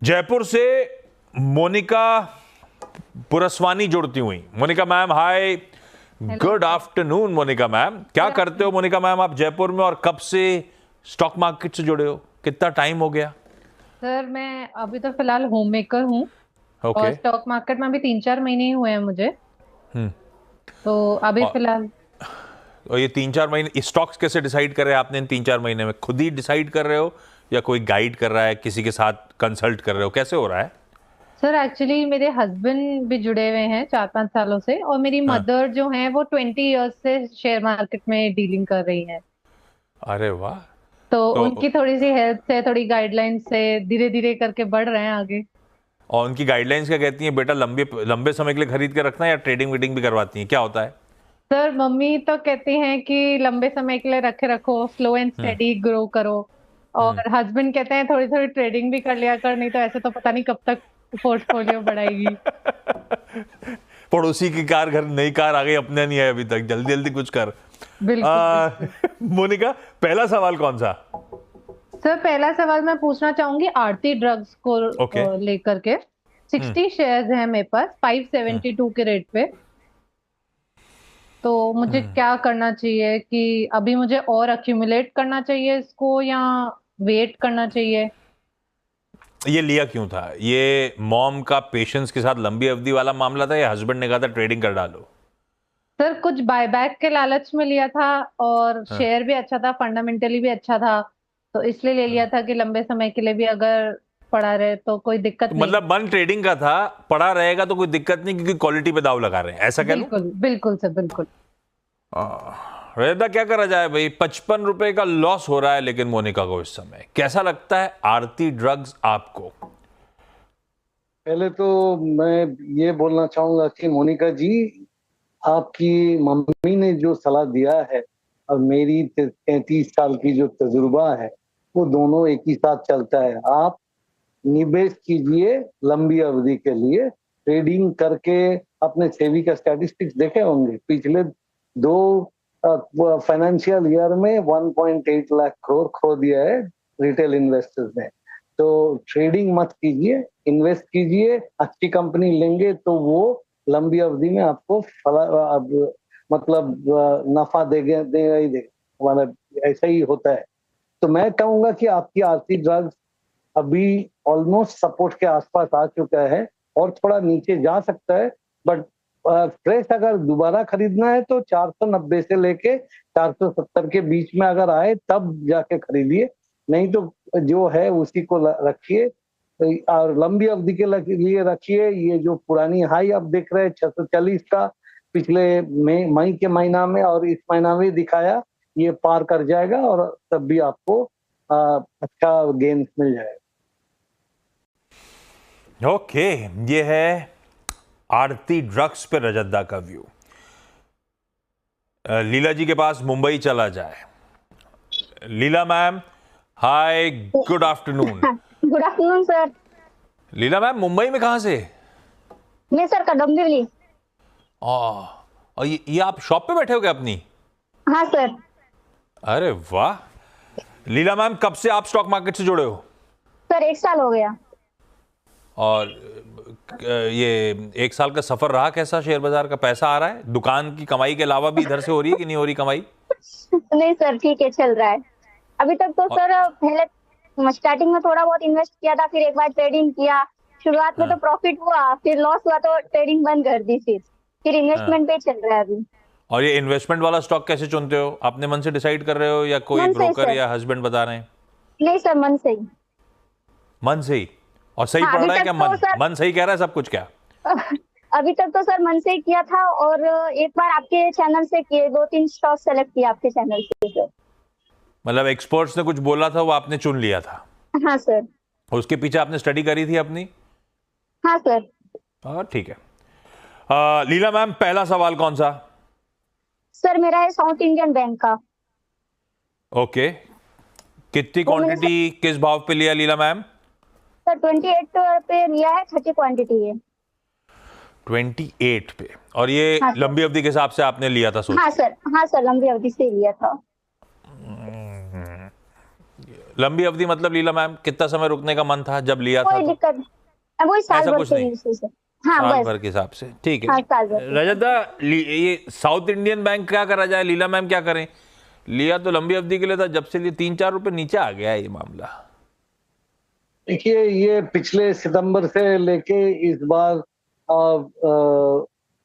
जयपुर से मोनिका पुरस्वानी जुड़ती हुई। Monika ma'am hi, good afternoon. Monika ma'am क्या करते हो? मोनिका मैम आप जयपुर में और कब से स्टॉक मार्केट से जुड़े हो? कितना टाइम हो गया? सर मैं अभी तो फिलहाल होम मेकर हूँ। और ओके। स्टॉक मार्केट में अभी 3-4 महीने ही हुए हैं मुझे। तो अभी और फिलहाल ये 3-4 महीने स्टॉक्स कैसे डिसाइड कर रहे हैं आपने? इन 3-4 महीने में खुद ही डिसाइड कर रहे हो या कोई गाइड कर रहा है, किसी के साथ कंसल्ट कर रहे हो, कैसे हो रहा है? सर एक्चुअली मेरे हस्बैंड भी जुड़े हुए हैं 4-5 सालों से, और मेरी हाँ। मदर जो है वो 20 इयर्स से शेयर मार्केट में डीलिंग कर रही है। अरे वाह। तो तो उनकी थोड़ी सी हेल्प से, थोड़ी गाइडलाइन से धीरे धीरे करके बढ़ रहे हैं आगे। और उनकी गाइडलाइंस क्या कहती हैं? बेटा लंबे लंबे समय के लिए खरीद के रखना है या ट्रेडिंग वीडिंग भी करवाती हैं? क्या होता है? सर मम्मी तो कहती हैं कि लंबे समय के लिए रखे रखो, slow and hmm. Steady grow करो। हम्म। और हस्बैंड कहते हैं थोड़ी थोड़ी ट्रेडिंग भी कर लिया कर, नहीं तो ऐसे तो पता नहीं कब तक पोर्टफोलियो बढ़ाएगी। पड़ोसी की कार, घर नई कार आ गई, अपने नहीं है अभी तक, जल्दी जल्दी कुछ कर। बिल्कुल बिल्कुल। मोनिका पहला सवाल कौन सा? सर पहला सवाल मैं पूछना चाहूंगी आरती ड्रग्स को ओके। लेकर के। हम्म। 60 शेयर्स हैं मेरे पास, 572 के रेट पे। तो मुझे क्या करना चाहिए कि अभी मुझे और अक्यूमुलेट करना चाहिए इसको, या वेट करना चाहिए? ये लिया क्यों था? ये मॉम का पेशेंस के साथ लंबी अवधि वाला मामला था या हस्बैंड ने कहा था ट्रेडिंग कर डालो? सर कुछ बायबैक के लालच में लिया था, और हाँ। शेयर भी अच्छा था, फंडामेंटली भी अच्छा था। तो इसलिए ले लिया था कि लंबे समय के लिए भी अगर पड़ा रहे तो कोई दिक्कत तो नहीं। मतलब मन ट्रेडिंग का था, पड़ा रहेगा तो कोई दिक्कत नहीं क्योंकि क्वालिटी पे दाव लगा रहे हैं, ऐसा कह लूं? बिल्कुल बिल्कुल सर, बिल्कुल। वेदा क्या करा जाए भाई, 55 रुपए का लॉस हो रहा है लेकिन मोनिका को इस समय कैसा लगता है आरती ड्रग्स आपको? पहले तो मैं ये बोलना चाहूंगा कि मोनिका जी, आपकी मम्मी ने जो सलाह दिया है और मेरी 33 साल की जो तजुर्बा है, वो दोनों एक ही साथ चलता है। आप निवेश कीजिए लंबी अवधि के लिए, ट्रेडिंग करके। अपने सेवी का स्टैटिस्टिक्स देखे होंगे, पिछले दो फाइनेंशियल ईयर में 1.8 लाख करोड़ खो दिया है रिटेल इन्वेस्टर्स ने। तो ट्रेडिंग मत कीजिए, इन्वेस्ट कीजिए। अच्छी कंपनी लेंगे तो वो लंबी अवधि में आपको नफा देगा देगा ही देगा, मतलब ऐसा ही होता है। तो मैं कहूंगा कि आपकी आरती ड्रग्स अभी ऑलमोस्ट सपोर्ट के आसपास आ चुका है और थोड़ा नीचे जा सकता है। बट फ्रेश अगर दोबारा खरीदना है तो 490 से लेके 470 के बीच में अगर आए तब जाके खरीदिए, नहीं तो जो है उसी को रखिए और लंबी अवधि के लिए रखिए। ये जो पुरानी हाई आप देख रहे हैं 640 का, पिछले मई के महीना में और इस महीना में दिखाया, ये पार कर जाएगा और तब भी आपको अच्छा गेन मिल जाएगा। ओके, ये है आरती ड्रग्स पे रजतदा का व्यू। लीला जी के पास मुंबई चला जाए। Leela ma'am hi, good afternoon. Good afternoon sir. Leela ma'am Mumbai में कहां से? मैं सर का डोंबिवली। और ये आप शॉप पे बैठे हो क्या अपनी? हाँ सर। अरे वाह। लीला मैम कब से आप स्टॉक मार्केट से जुड़े हो? सर 1 साल हो गया। और ये 1 साल का सफर रहा कैसा? शेयर बाजार का पैसा आ रहा है? दुकान की कमाई के अलावा भी इधर से हो रही है कि नहीं हो रही कमाई? नहीं सर, ठीक है, चल रहा है। अभी तक तो और, सर पहले स्टार्टिंग में थोड़ा बहुत इन्वेस्ट किया था, फिर एक बार ट्रेडिंग किया। शुरुआत में तो हाँ, प्रॉफिट हुआ, फिर लॉस हुआ तो ट्रेडिंग बंद कर दी। फिर हाँ। इन्वेस्टमेंट पे चल रहा है अभी। और ये इन्वेस्टमेंट वाला स्टॉक कैसे चुनते हो? अपने मन से डिसाइड कर रहे हो या कोई मन से ही ब्रोकर सर। या हस्बैंड बता रहे हैं? नहीं सर, मन से ही। मन से ही? और सही हाँ पड़ अभी रहा है तक क्या? तो मन सर मन सही कह रहा है सब कुछ क्या? अभी तक तो सर मन से ही किया था, और एक बार आपके चैनल से किए, 2-3 स्टॉक सेलेक्ट किया आपके चैनल से सर। मतलब एक्सपर्ट्स ने कुछ बोला था वो आपने चुन लिया था? हाँ सर। उसके पीछे आपने स्टडी करी थी अपनी? हाँ सर। हाँ ठीक है। लीला मैम पहला सवाल कौन सा? सर मेरा है साउथ इंडियन बैंक का। ओके। कितनी वो मैंने क्वांटिटी किस भाव पे लिया लीला मैम? सर 28 पे लिया है, 30 क्वांटिटी है। 28 पे। और ये हाँ सर। लंबी अवधि के हिसाब से आपने लिया था सोच हाँ के? सर, हाँ सर, लंबी अवधि से लिया था। लंबी अवधि मतलब लीला मैम कितना समय रुकने का मन था जब लिया था? कोई दिक्कत नहीं, वही साल ऐसा भर कुछ के नहीं? हिसाब से। हाँ साल बस, भर के हिसाब से, ठीक है। हाँ साल भर के। रजत दा, ये साउथ इंडियन बैंक क्या करा जाए? लीला मैम क्या करें? लिया तो लंबी अवधि के लिए था, जब से लिए 3-4 रुपए नीचे आ गया है ये मामला। देखिए, ये पिछले सितंबर से लेके इस बार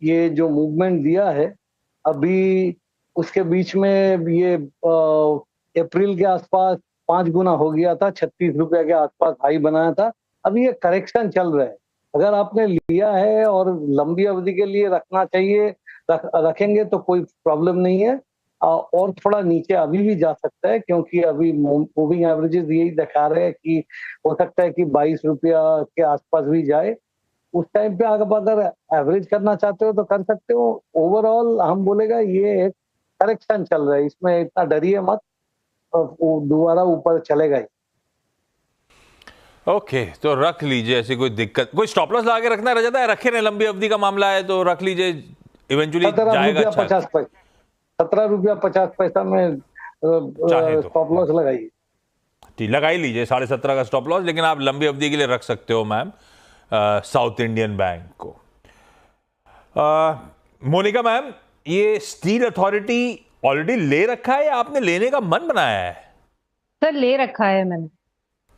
ये जो मूवमेंट दिया है, अभी उसके बीच में ये अप्रैल के आसपास 5 गुना हो गया था, 36 रुपए के आसपास हाई बनाया था। अभी ये करेक्शन चल रहा है। अगर आपने लिया है और लंबी अवधि के लिए रखना चाहिए, रखेंगे तो कोई प्रॉब्लम नहीं है। और थोड़ा नीचे अभी भी जा सकता है, क्योंकि अभी मूविंग एवरेजेस यही दिखा रहे हैं कि हो सकता है कि 22 रुपया के आसपास भी जाए। उस टाइम पे आप अगर एवरेज करना चाहते हो तो कर सकते हो। ओवरऑल हम बोलेगा ये एक करेक्शन चल रहा है, इसमें इतना डरिए मत, वो दोबारा ऊपर चलेगा ही। ओके, तो रख लीजिए, ऐसी कोई दिक्कत, कोई स्टॉप लॉस लगा के रखना रह जाता है, रखे रहे, लंबी अवधि का मामला है तो रख लीजिए, इवेंचुअली जाएगा। 17 रुपया 50 पैसा में स्टॉप लॉस लगाइए। ठीक, लगा ही लीजिए 17.5 का स्टॉप लॉस, लेकिन आप लंबी अवधि के लिए रख सकते हो मैम साउथ इंडियन बैंक को। मोनिका मैम, ये स्टील अथॉरिटी ऑलरेडी ले रखा है या आपने लेने का मन बनाया है? सर ले रखा है मैंने।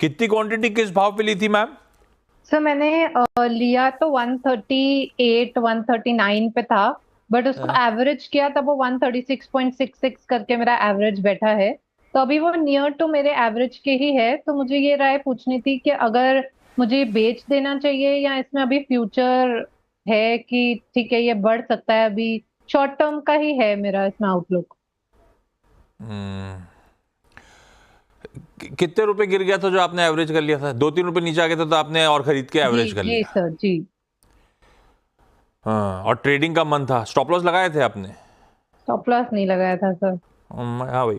कितनी क्वांटिटी किस भाव पे ली थी मैम? सर मैंने लिया तो 138 139 पे था, बट उसको एवरेज किया तब वो 136.66 करके मेरा एवरेज बैठा है। तो अभी वो नियर टू मेरे एवरेज के ही है। तो मुझे ये राय पूछनी थी कि अगर मुझे बेच देना चाहिए या इसमें अभी फ्यूचर है कि ठीक है ये बढ़ सकता है, अभी शॉर्ट टर्म का ही है मेरा इसमें आउटलुक। कितने रुपए गिर गया था जो आपने एवरेज कर लिया था? 2-3 रुपए नीचे आ गया था तो आपने और खरीद के एवरेज कर लिया? जी सर जी। हाँ, और ट्रेडिंग का मन था, स्टॉप लॉस लगाए थे आपने? स्टॉप लॉस नहीं लगाया था सर। हाँ भाई,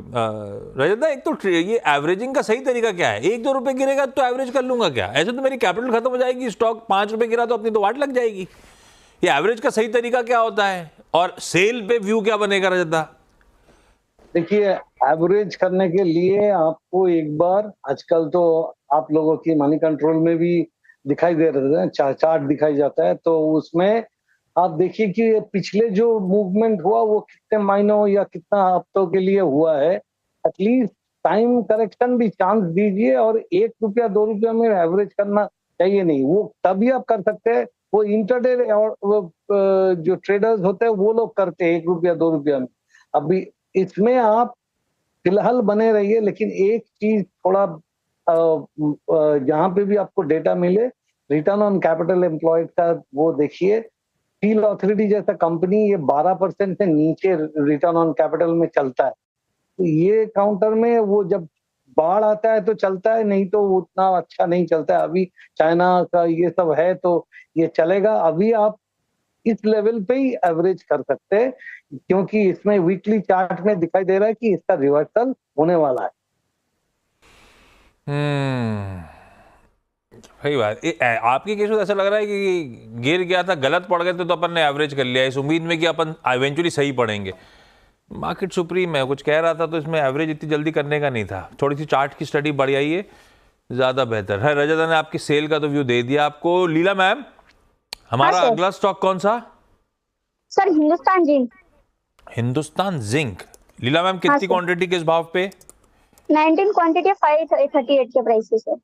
रजत दा, एक तो ये एवरेजिंग का सही तरीका क्या है? 1-2 रुपए गिरेगा तो एवरेज कर लूंगा क्या? ऐसे तो मेरी कैपिटल खत्म हो जाएगी, स्टॉक 5 रुपए गिरा तो अपनी तो वाट लग जाएगी। ये एवरेज का सही तरीका क्या होता है और सेल पे व्यू क्या बनेगा रजत दा? देखिए, एवरेज करने के लिए आपको एक बार, आजकल तो आप लोगों की मनी कंट्रोल में भी दिखाई दे रहे हैं, चार्ट दिखाई जाता है, तो उसमें आप देखिए कि पिछले जो मूवमेंट हुआ वो कितने महीनों या कितना हफ्तों के लिए हुआ है। एटलीस्ट टाइम करेक्शन भी चांस दीजिए, और 1 रुपया 2 रुपया में एवरेज करना चाहिए नहीं। वो तभी आप कर सकते हैं, वो इंटरडे और वो जो ट्रेडर्स होते हैं वो लोग करते हैं 1 रुपया 2 रुपया में। अभी इसमें आप फिलहाल बने रहिए, लेकिन एक चीज थोड़ा जहां पे भी आपको डेटा मिले, रिटर्न ऑन कैपिटल एम्प्लॉयड का वो देखिए। स्टील अथॉरिटी जैसा कंपनी ये 12% से नीचे रिटर्न ऑन कैपिटल में चलता है। तो ये काउंटर में वो जब बाढ़ आता है तो चलता है, नहीं तो उतना अच्छा नहीं चलता है। अभी चाइना का ये सब है तो ये चलेगा। अभी आप इस लेवल पे ही एवरेज कर सकते हैं, क्योंकि इसमें वीकली चार्ट में दिखाई दे रहा है कि इसका रिवर्सल होने वाला है। सही बात। आपके केस में ऐसा लग रहा है कि गिर गया था, गलत पड़ गए तो अपन ने एवरेज कर लिया इस उम्मीद में कि अपन इवेंचुअली सही पड़ेंगे। मार्केट सुप्रीम है, कुछ कह रहा था तो इसमें एवरेज इतनी जल्दी करने का नहीं था। थोड़ी सी चार्ट की स्टडी बढ़ आई है, ज्यादा बेहतर है। रजत ने आपकी सेल का तो व्यू दे दिया आपको। लीला मैम, हमारा अगला स्टॉक कौन सा? Sir Hindustan zinc. Hindustan zinc. Leela ma'am, कितनी क्वांटिटी किस भाव पे? 19 क्वांटिटी 538 के प्राइस से सर।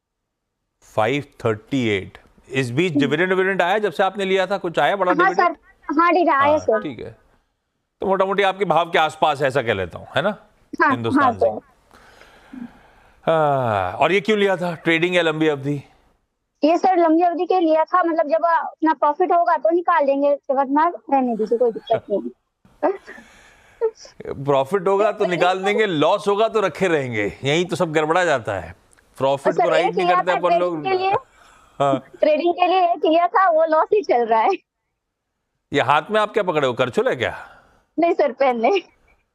538। इस बीच डिविडेंड आया जब से आपने लिया था? कुछ आया बड़ा डिविडेंड? हाँ सर, हाँ डिविडेंड आया सर। ठीक है, तो मोटा मोटी आपके भाव के आसपास ऐसा कह लेता हूं, है ना? हाँ, हिंदुस्तान जिंक। और ये क्यों लिया था? ट्रेडिंग या लंबी अवधि? ये सर लंबी अवधि के लिया था, मतलब जब अपना प्रॉफिट होगा तो निकाल देंगे, वरना रहने दीजिए, कोई दिक्कत नहीं। प्रॉफिट होगा तो निकाल देंगे, लॉस होगा तो रखे रहेंगे, यही तो सब गड़बड़ा जाता है। प्रॉफिट को राइट नहीं करते अपन लोग। ट्रेडिंग के लिए किया था, वो लॉस ही चल रहा है। ये हाथ में आप क्या पकड़े हो, करछुल है क्या? नहीं सर, पेन नहीं।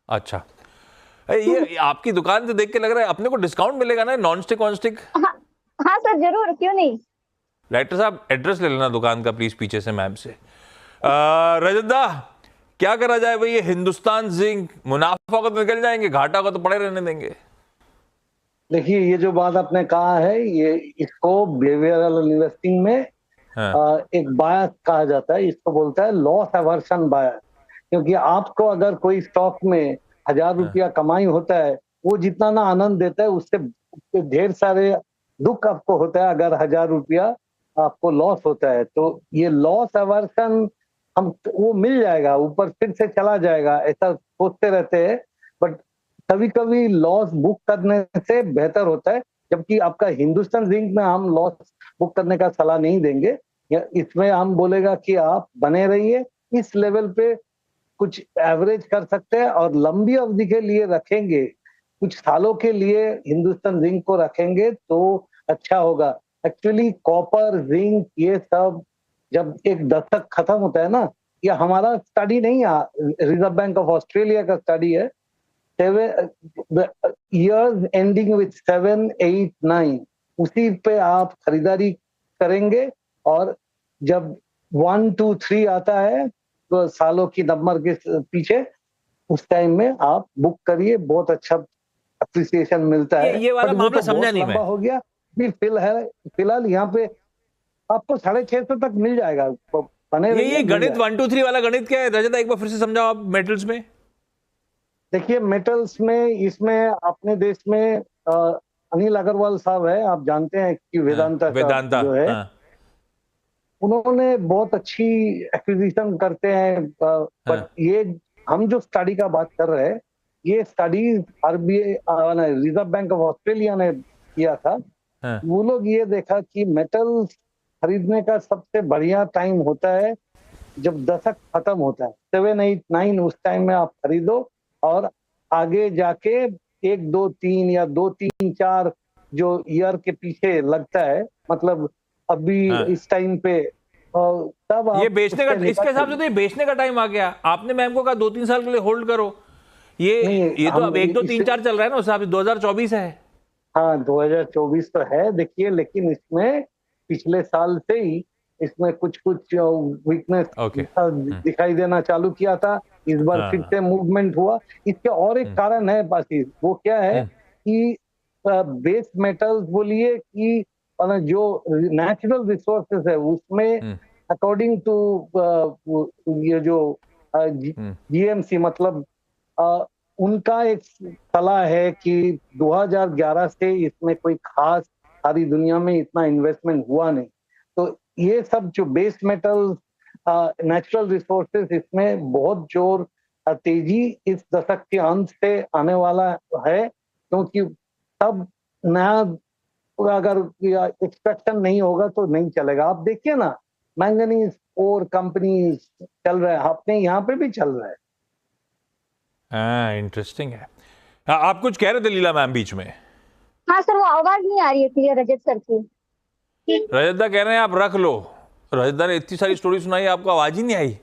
अच्छा, ये आपकी दुकान से देख के लग रहा है अपने को डिस्काउंट मिलेगा ना, नॉन स्टिक ऑन स्टिक? हाँ सर जरूर, क्यों नहीं। राइटर साहब, एड्रेस ले लेना दुकान का प्लीज पीछे से मैम से। रजत दा, क्या करा जाए भाई? ये हिंदुस्तान जिंक, मुनाफा को तो निकल जाएंगे, घाटा को तो पड़े रहने देंगे। देखिए, ये जो बात आपने कहा है, ये इसको बिहेवियरल इन्वेस्टिंग में हाँ, एक बायस कहा जाता है। इसको बोलता है लॉस एवर्शन बायस। क्योंकि आपको अगर कोई स्टॉक में 1,000 रुपया कमाई होता है, वो जितना ना आनंद देता है, उससे ढेर सारे दुख आपको होता है अगर 1,000 रुपया आपको लॉस होता है। तो ये लॉस एवर्सन हम वो मिल जाएगा, ऊपर फिर से चला जाएगा, ऐसा सोचते रहते हैं। बट कभी कभी लॉस बुक करने से बेहतर होता है। जबकि आपका हिंदुस्तान जिंक में हम लॉस बुक करने का सलाह नहीं देंगे। इसमें हम बोलेगा कि आप बने रहिए इस लेवल पे, कुछ एवरेज कर सकते हैं और लंबी अवधि के लिए रखेंगे, कुछ सालों के लिए हिंदुस्तान जिंक को रखेंगे तो अच्छा होगा। एक्चुअली कॉपर, जिंक, ये सब जब एक दशक खत्म होता है ना, ये हमारा स्टडी नहीं है, रिजर्व बैंक ऑफ ऑस्ट्रेलिया का स्टडी है। 7 years एंडिंग विथ 7, 8, 9, उसी पे आप खरीदारी करेंगे। और जब 1, 2, 3 आता है तो सालों की नंबर के पीछे, उस टाइम में आप बुक करिए, बहुत अच्छा अप्रिसिएशन मिलता है। ये वाला बट वो मामला तो समझा बहुत नहीं लंबा मैं। हो गया। फिलहाल यहाँ पे आपको 650 तक मिल जाएगा, तो बने ये रहिए, मिल गणित जाएगा। 1 2 3 वाला गणित क्या है रजत, एक बार फिर से समझाओ आप मेटल्स में। देखिए, मेटल्स में इसमें अपने देश में अनिल अग्रवाल साहब है, आप जानते हैं कि वेदांता का वेदांता, जो है, हाँ, उन्होंने बहुत अच्छी एक्विजिशन करते हैं। बट हाँ, ये हम जो स्टडी का बात कर रहे हैं, ये study RBI, reserve bank of Australia ने किया था। हाँ, वो लोग ये देखा कि मेटल्स खरीदने का सबसे बढ़िया टाइम होता है जब दशक खत्म होता है, 7, 8, 9, उस टाइम में आप खरीदो। और आगे जाके 1, 2, 3 या 2, 3, 4 जो ईयर के पीछे लगता है, मतलब अभी हाँ। इस टाइम पे, तब ये आप बेचने का, उससे इसके हिसाब से निकाल। तो ये बेचने का टाइम आ गया। आपने मैम को कहा 2 3 साल के लिए होल्ड करो। ये नहीं, ये तो हम अब 1 2 3 इसे, 4 चल रहा है ना, उस हिसाब से 2024 है। हाँ 2024 तो है देखिए, लेकिन इसमें पिछले साल से ही इसमें कुछ कुछ वीकनेस ओके। दिखाई देना चालू किया था। इस बार हाँ, फिर हाँ। से मूवमेंट हुआ। इसके और एक कारण है बासिर, वो क्या है कि बेस मेटल्स बोलिए कि जो नेचुरल रिसोर्सेज है उसमें, अकॉर्डिंग टू ये जो जीएमसी, मतलब उनका एक सलाह है कि 2011 से इसमें कोई खास सारी दुनिया में इतना इन्वेस्टमेंट हुआ नहीं। तो ये सब जो बेस मेटल्स, नेचुरल रिसोर्सेज, इसमें बहुत जोर तेजी इस दशक के अंत से आने वाला है। क्योंकि तब नया अगर एक्सट्रैक्शन नहीं होगा तो नहीं चलेगा। आप देखिए ना, मैंगनीज और कंपनीज चल रहा है, अपने यहाँ पे भी चल रहा है। हाँ, इंटरेस्टिंग है। हाँ, आप कुछ कह रहे थे लीला मैम बीच में। हाँ सर, वो आवाज नहीं आ रही है क्लियर रजत सर की। रजत दा कह रहे हैं आप रख लो। रजत दा ने इतनी सारी स्टोरी सुनाई, आपको आवाज ही नहीं आई।